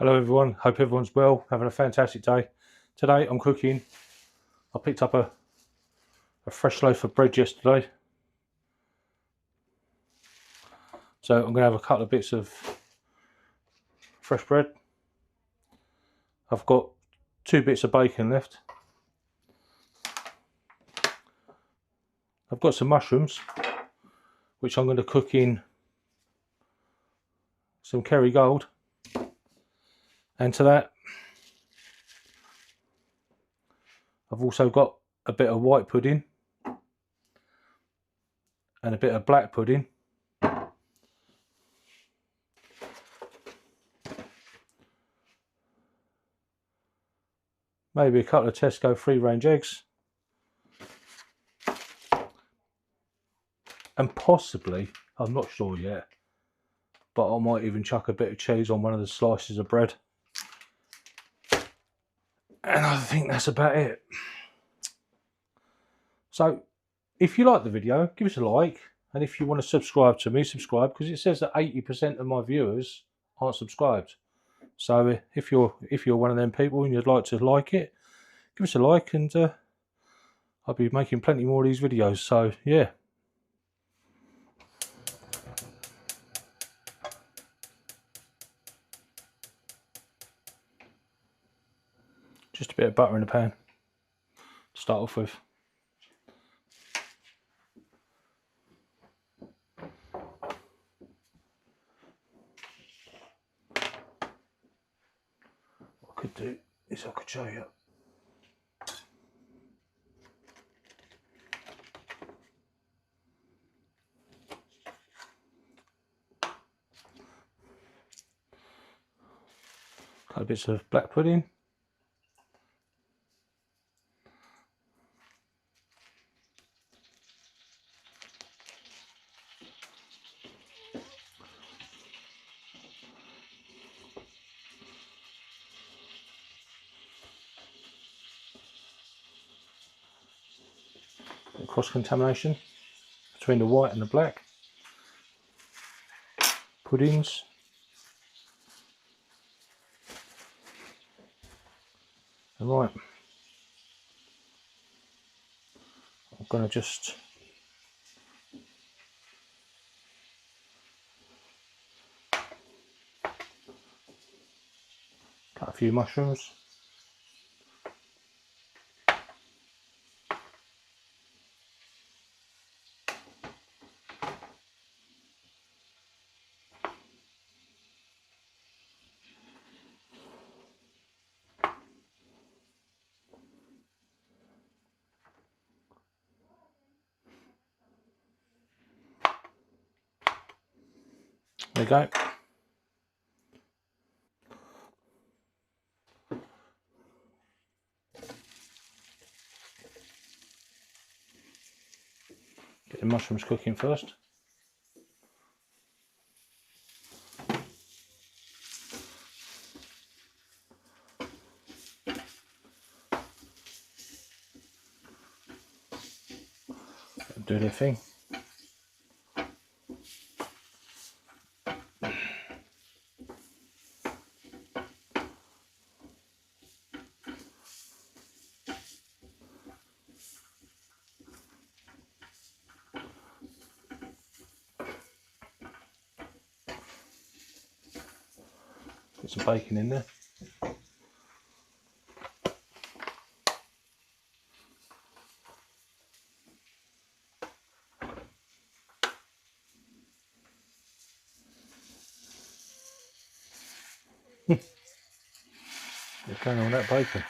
Hello everyone, hope everyone's well, having a fantastic day. Today I'm cooking. I picked up a fresh loaf of bread yesterday. So I'm going to have a couple of bits of fresh bread. I've got 2 bits of bacon left. I've got some mushrooms, which I'm going to cook in some Kerrygold. And to that, I've also got a bit of white pudding and a bit of black pudding. Maybe a couple of Tesco free-range eggs. And possibly, I'm not sure yet, but I might even chuck a bit of cheese on one of the slices of bread. And I think that's about it. So, if you like the video, give us a like. And if you want to subscribe to me, subscribe, because it says that 80% of my viewers aren't subscribed. So if you're one of them people and you'd like to like it, give us a like, and I'll be making plenty more of these videos. So yeah. Just a bit of butter in the pan to start off with. What I could do is I could show you. A couple of bits of black pudding. Cross-contamination between the white and the black puddings. And right, I'm going to just cut a few mushrooms. There you go. Get the mushrooms cooking first. Do their thing. Put some bacon in there. What's going on with that bacon?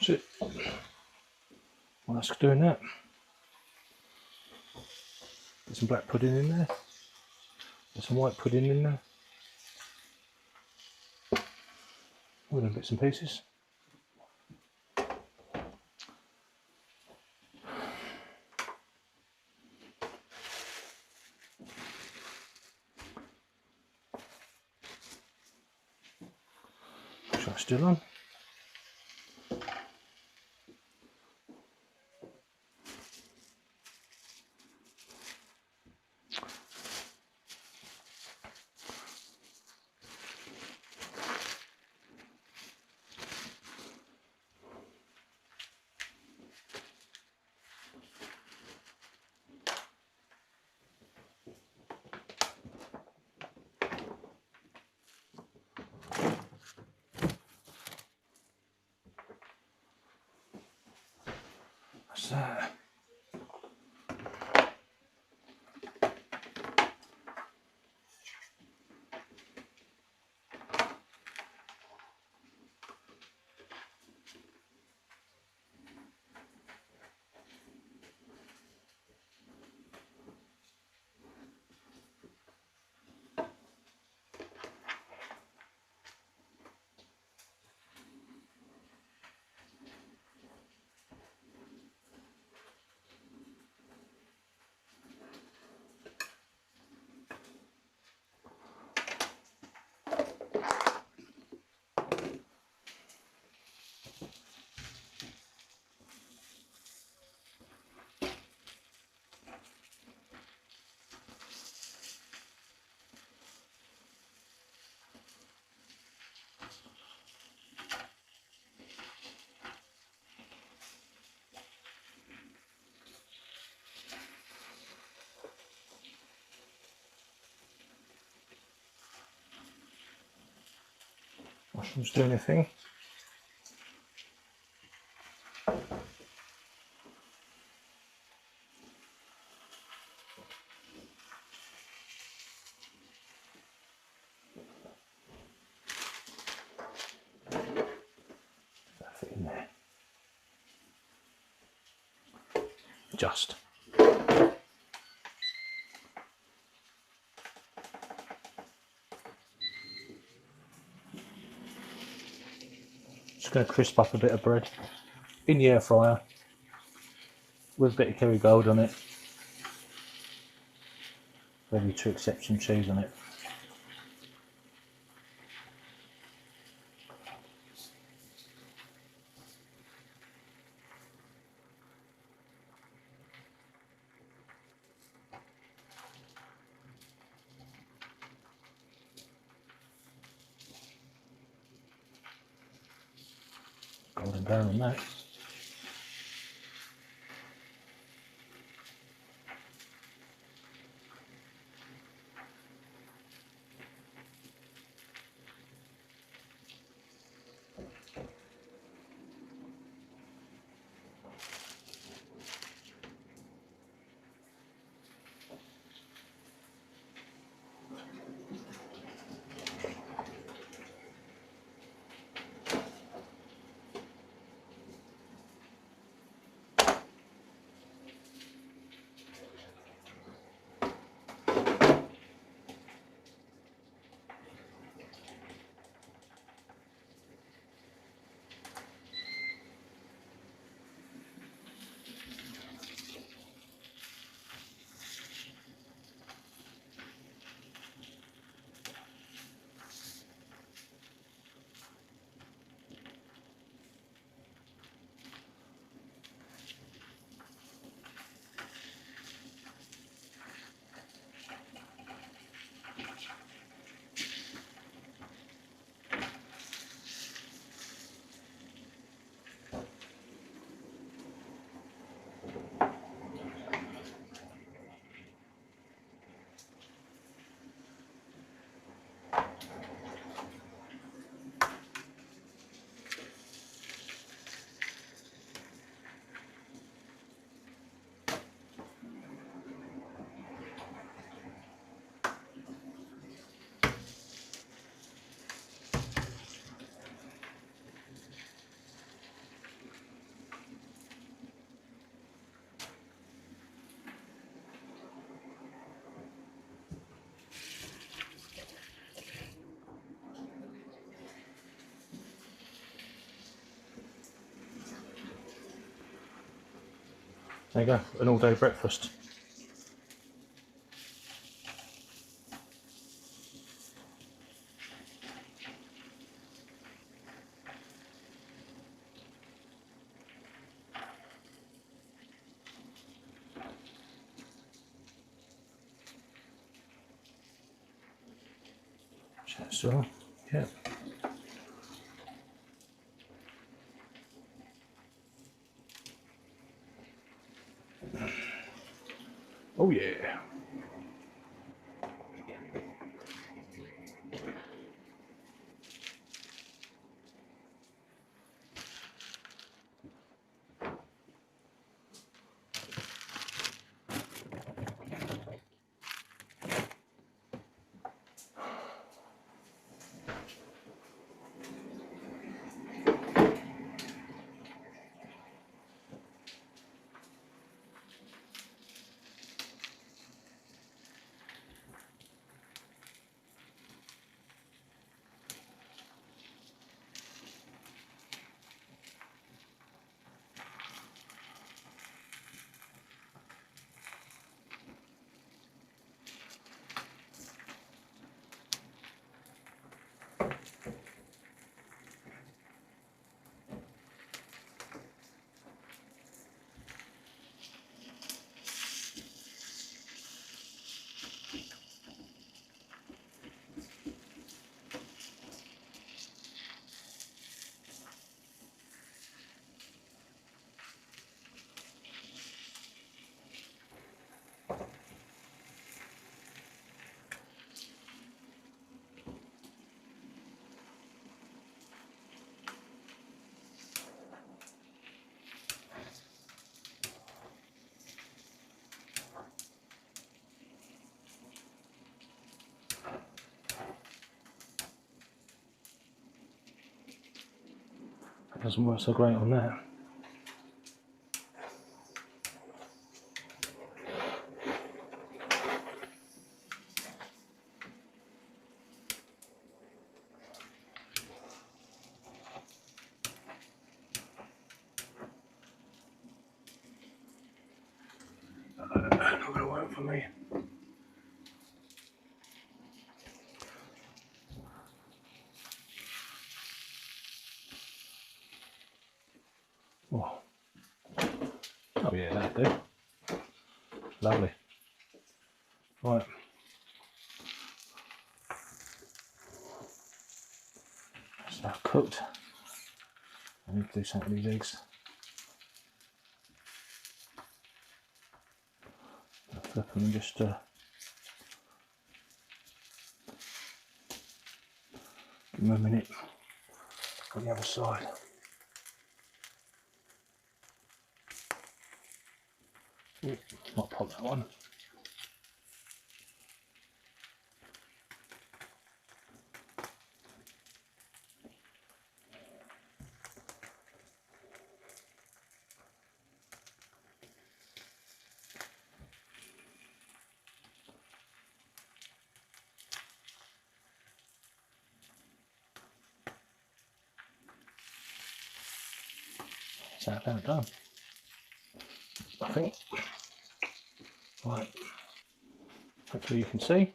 That's it. Well, that's doing that. Get some black pudding in there. Get some white pudding in there. All them bits and pieces. Shot still on. That's that. Mushrooms doing their thing. That fit in there. Just. Just going to crisp up a bit of bread in the air fryer with a bit of Kerrygold on it. Ready to accept some cheese on it. Golden brown on that. There you go, an all-day breakfast. So, yeah. Oh yeah. That doesn't work so great on that. Not going to work for me. Oh, oh yeah, that'll do. Lovely. Right. That's now cooked. I need to do something with these eggs. Flip them and just give them a minute on the other side. Might pop that one. That's about done, I think. Right. Hopefully you can see.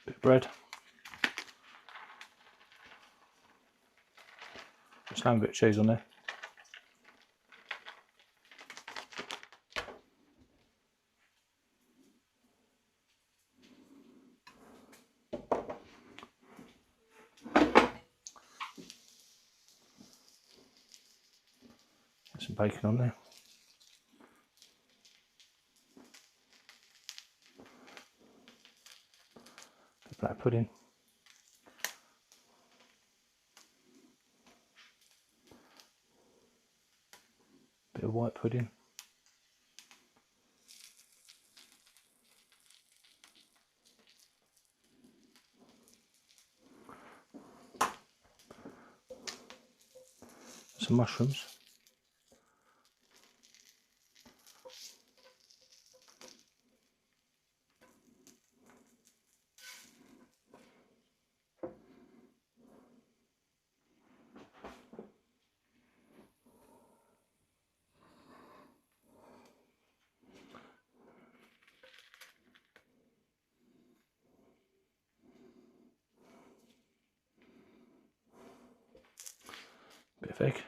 Bit of bread. Just a bit of cheese on there. Get some bacon on there. Bit of black pudding. Bit of white pudding. Some mushrooms. Bit of egg.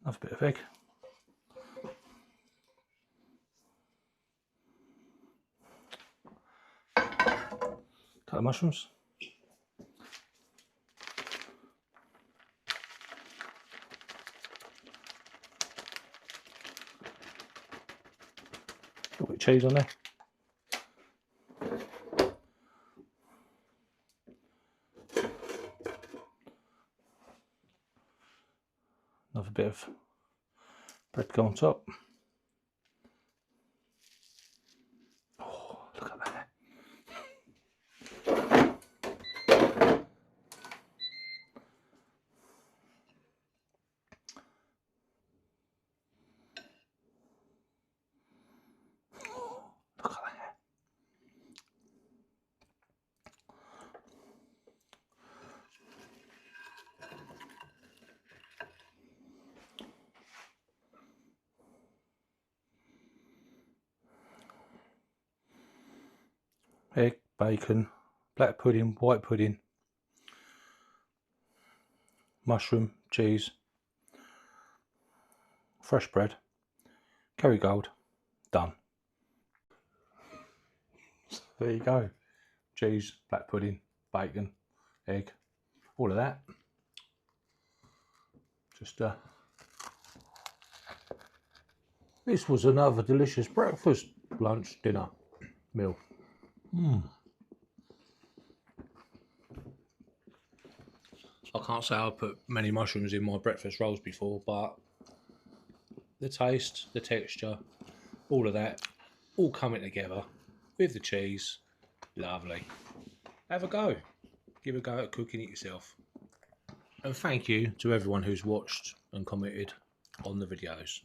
Another bit of egg. Couple of mushrooms. A little bit of cheese on there. Another bit of bread go on top. Oh, look at that. Look at that. Egg, bacon, black pudding, white pudding, mushroom, cheese, fresh bread, Kerrygold, done. There you go. Cheese, black pudding, bacon, egg, all of that. Just this was another delicious breakfast, lunch, dinner, meal. I can't say I put many mushrooms in my breakfast rolls before, but the taste, the texture, all of that, all coming together with the cheese, lovely. Have a go. Give a go at cooking it yourself. And thank you to everyone who's watched and commented on the videos.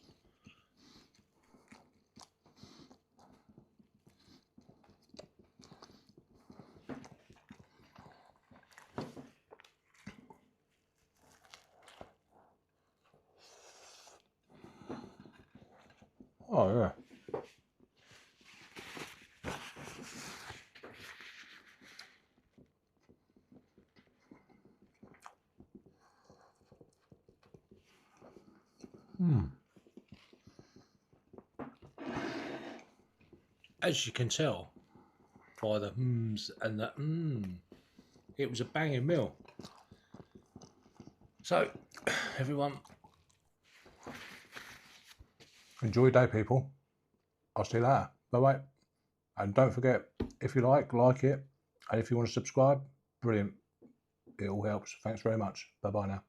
Oh yeah. As you can tell by the mms and the it was a banging meal. So, everyone, enjoy your day, people. I'll see you later. Bye-bye. And don't forget, if you like it. And if you want to subscribe, brilliant. It all helps. Thanks very much. Bye-bye now.